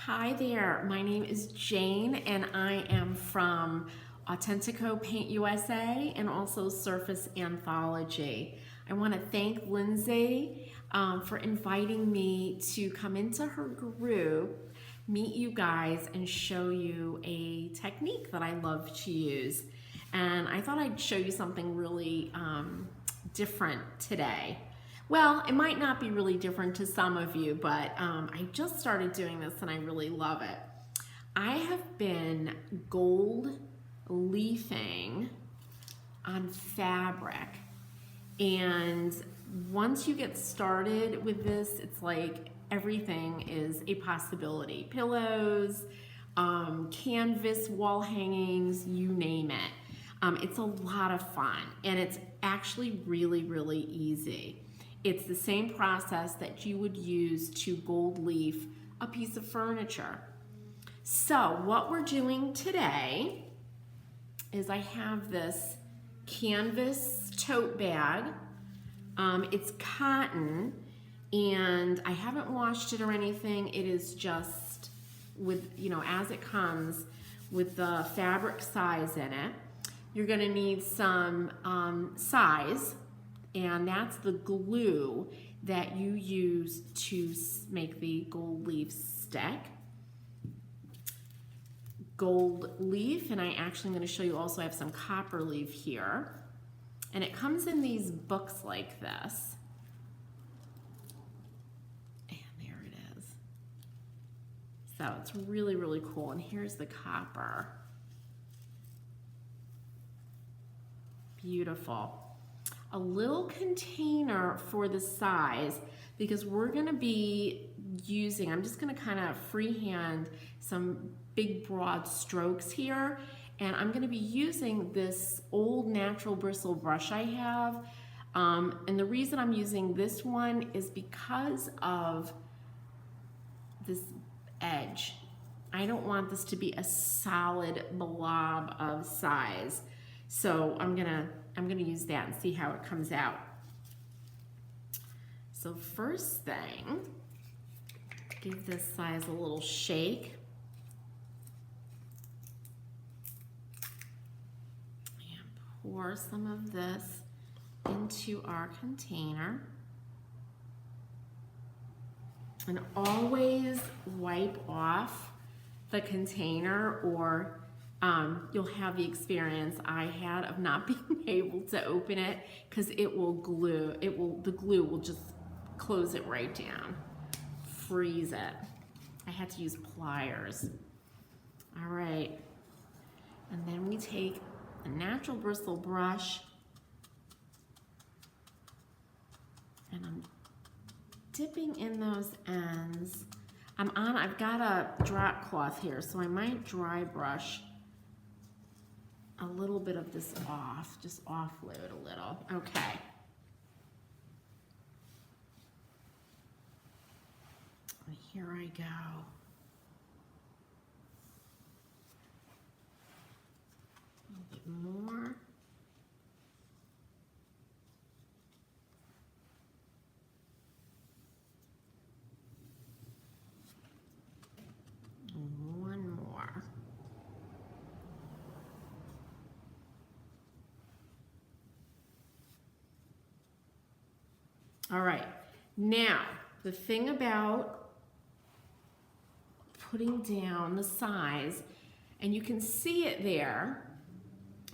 Hi there, my name is Jane and I am from Authentico Paint USA and also Surface Anthology. I want to thank Lindsay for inviting me to come into her group, meet you guys, and show you a technique that I love to use. And I thought I'd show you something really different today. Well, it might not be really different to some of you, but I just started doing this and I really love it. I have been gold leafing on fabric, and once you get started with this, it's like everything is a possibility. Pillows, canvas, wall hangings, you name it. It's a lot of fun and it's actually really, really easy. It's the same process that you would use to gold leaf a piece of furniture. So what we're doing today is I have this canvas tote bag. It's cotton and I haven't washed it or anything. It is just with, as it comes with the fabric size in it. You're gonna need some size, and that's the glue that you use to make the gold leaf stick. Gold leaf, and I actually am going to show you also I have some copper leaf here. And it comes in these books like this. And there it is. So it's really, really cool. And here's the copper. Beautiful. A little container for the size, because we're going to be using, I'm just going to kind of freehand some big broad strokes here, and I'm going to be using this old natural bristle brush I have, and the reason I'm using this one is because of this edge. I don't want this to be a solid blob of size, so I'm gonna use that and see how it comes out. So first thing, give this size a little shake. And pour some of this into our container. And always wipe off the container, or you'll have the experience I had of not being able to open it because it will glue. The glue will just close it right down, freeze it. I had to use pliers. All right, and then we take a natural bristle brush, and I'm dipping in those ends. I've got a drop cloth here, so I might dry brush a little bit of this off, just offload a little. Okay. And here I go. A little bit more. And one more. All right, now the thing about putting down the size, and you can see it there,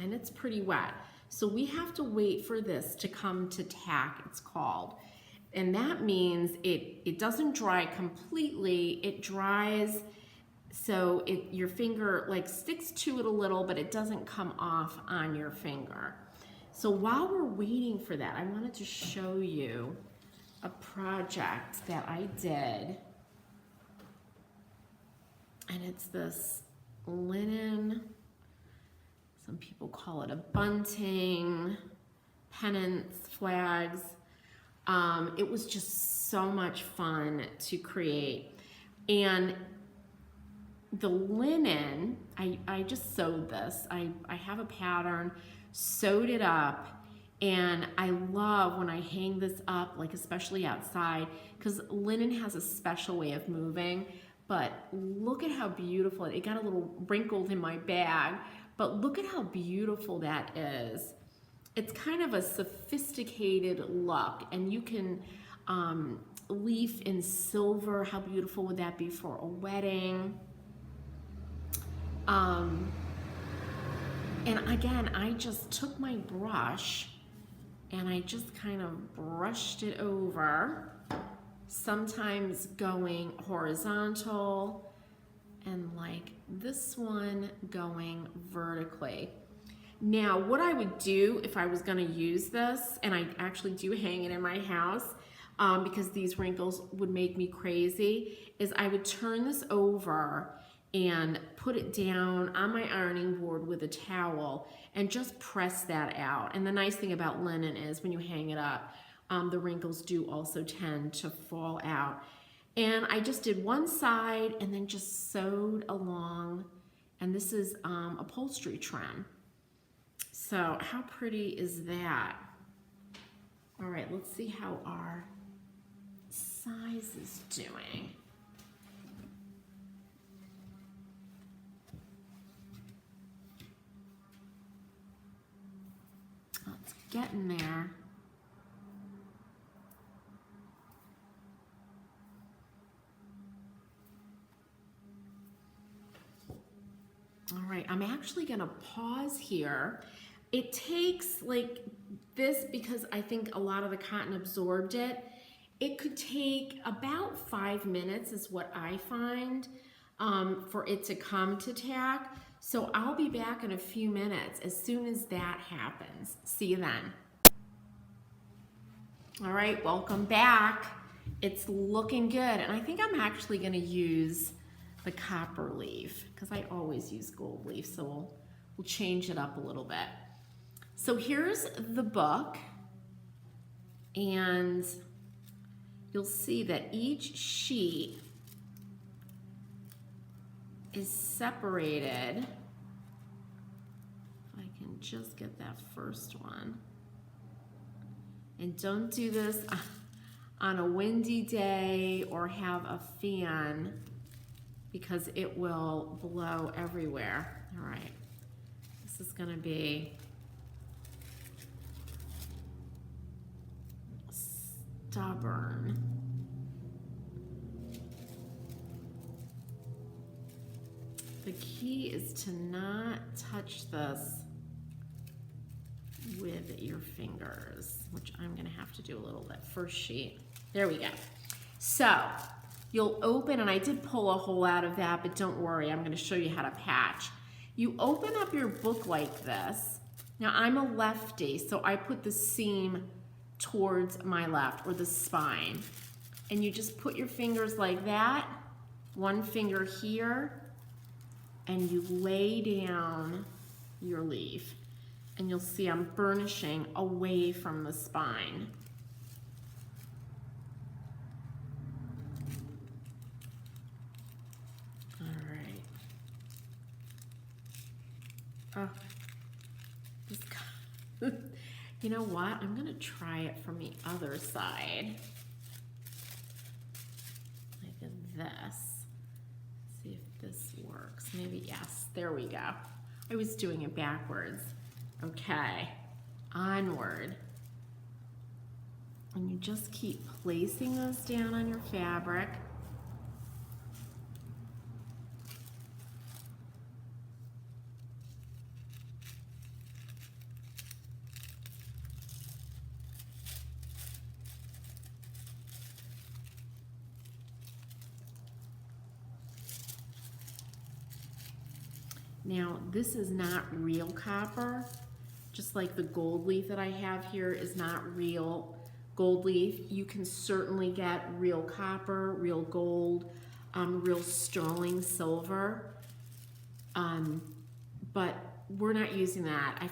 and it's pretty wet. So we have to wait for this to come to tack, it's called. And that means it doesn't dry completely, it dries so your finger like sticks to it a little, but it doesn't come off on your finger. So while we're waiting for that, I wanted to show you a project that I did. And it's this linen, some people call it a bunting, pennants, flags. It was just so much fun to create. And the linen, I just sewed this. I have a pattern, sewed it up, and I love when I hang this up, like especially outside, because linen has a special way of moving, but look at how beautiful it got a little wrinkled in my bag, but look at how beautiful that is. It's kind of a sophisticated look, and you can leaf in silver. How beautiful would that be for a wedding? And again, I just took my brush and I just kind of brushed it over, sometimes going horizontal, and like this one going vertically. Now, what I would do if I was gonna use this, and I actually do hang it in my house because these wrinkles would make me crazy, is I would turn this over and put it down on my ironing board with a towel and just press that out. And the nice thing about linen is when you hang it up, the wrinkles do also tend to fall out. And I just did one side and then just sewed along. And this is upholstery trim. So how pretty is that? All right, let's see how our size is doing. Oh, it's getting there. All right, I'm actually gonna pause here. It takes like this, because I think a lot of the cotton absorbed it. It could take about 5 minutes is what I find for it to come to tack. So I'll be back in a few minutes as soon as that happens. See you then. All right, welcome back. It's looking good. And I think I'm actually gonna use the copper leaf because I always use gold leaf, so we'll change it up a little bit. So here's the book, and you'll see that each sheet is separated. If I can just get that first one. And don't do this on a windy day or have a fan, because it will blow everywhere. All right, this is gonna be stubborn. The key is to not touch this with your fingers, which I'm gonna have to do a little bit. First sheet, there we go. So you'll open, and I did pull a hole out of that, but don't worry, I'm gonna show you how to patch. You open up your book like this. Now I'm a lefty, so I put the seam towards my left, or the spine. And you just put your fingers like that, one finger here, and you lay down your leaf. And you'll see I'm burnishing away from the spine. All right. Oh, this guy. You know what? I'm gonna try it from the other side. Like this. See if this works. Maybe, yes, there we go. I was doing it backwards. Okay, onward. And you just keep placing those down on your fabric. Now, this is not real copper, just like the gold leaf that I have here is not real gold leaf. You can certainly get real copper, real gold, real sterling silver, but we're not using that. I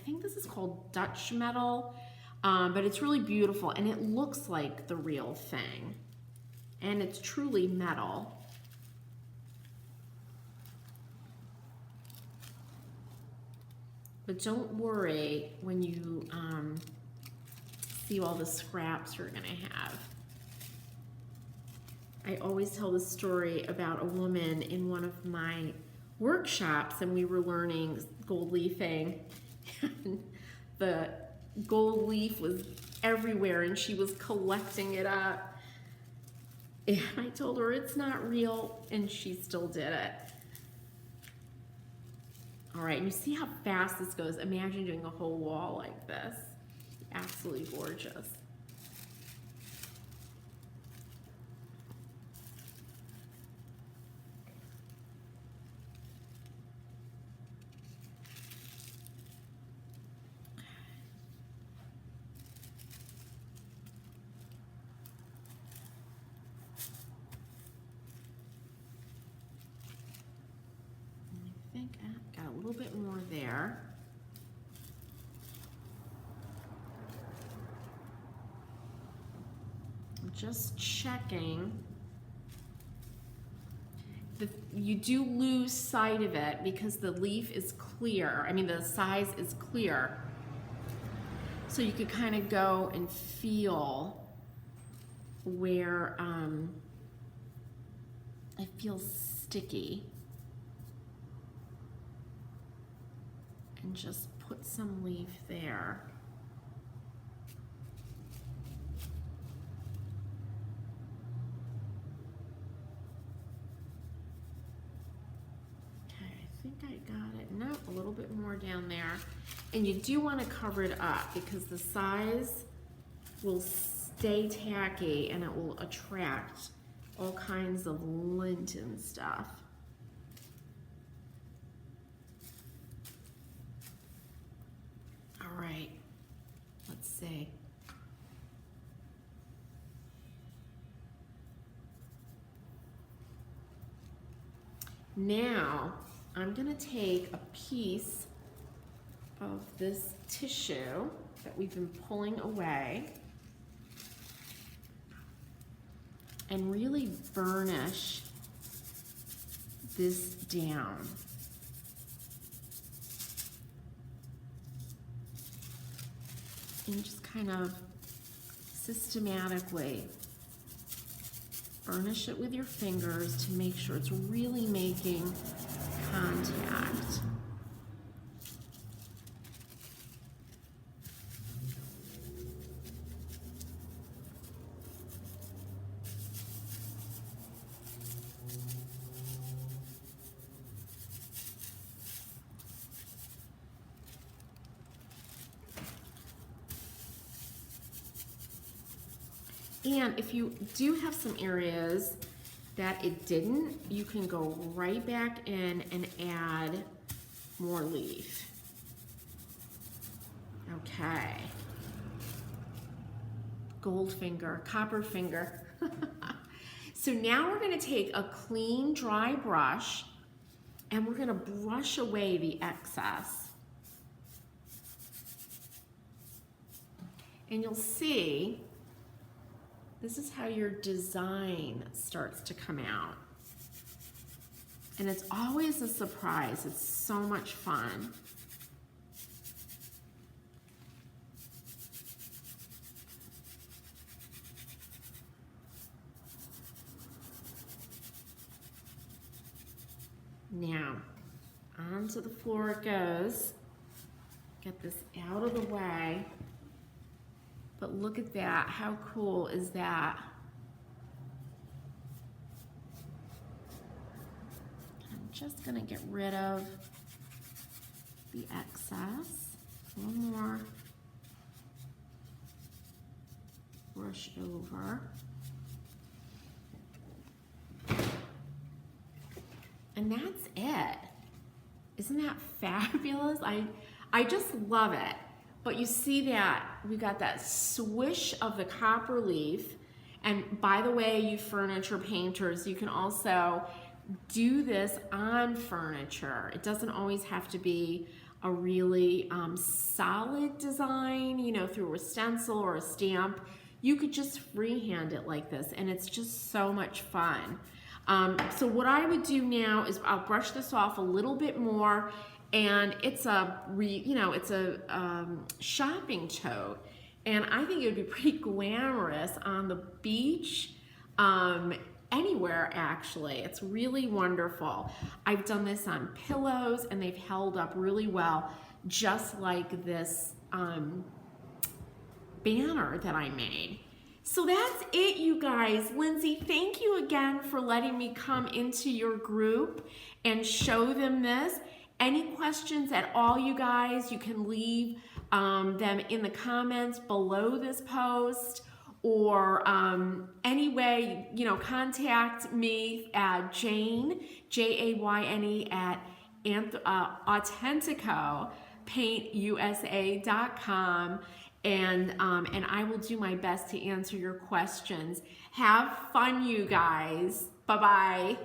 think this is called Dutch metal, but it's really beautiful and it looks like the real thing, and it's truly metal. But don't worry when you see all the scraps you're gonna have. I always tell the story about a woman in one of my workshops, and we were learning gold leafing, and the gold leaf was everywhere, and she was collecting it up. And I told her it's not real, and she still did it. All right, and you see how fast this goes. Imagine doing a whole wall like this. Absolutely gorgeous. I think I've got a little bit more there. I'm just checking. You do lose sight of it because the leaf is clear. I mean, the size is clear. So you could kind of go and feel where it feels sticky. And just put some leaf there. Okay, I think I got it. No, a little bit more down there. And you do want to cover it up because the size will stay tacky and it will attract all kinds of lint and stuff. All right, let's see. Now, I'm gonna take a piece of this tissue that we've been pulling away and really burnish this down. And just kind of systematically burnish it with your fingers to make sure it's really making contact. And if you do have some areas that it didn't, you can go right back in and add more leaf. Okay. Gold finger, copper finger. So now we're going to take a clean, dry brush and we're going to brush away the excess. And you'll see this is how your design starts to come out. And it's always a surprise. It's so much fun. Now, onto the floor it goes. Get this out of the way. But look at that, how cool is that? I'm just gonna get rid of the excess. One more brush over. And that's it. Isn't that fabulous? I just love it. But you see that we've got that swish of the copper leaf. And by the way, you furniture painters, you can also do this on furniture. It doesn't always have to be a really solid design, you know, through a stencil or a stamp. You could just freehand it like this, and it's just so much fun. So what I would do now is I'll brush this off a little bit more. And it's a shopping tote, and I think it would be pretty glamorous on the beach. anywhere actually. It's really wonderful. I've done this on pillows and they've held up really well, just like this banner that I made. So that's it, you guys. Lindsay, thank you again for letting me come into your group and show them this. Any questions at all, you guys, you can leave them in the comments below this post, or anyway, you know, contact me at Jane, Jayne, at AutenticoPaintUSA.com, and I will do my best to answer your questions. Have fun, you guys. Bye-bye.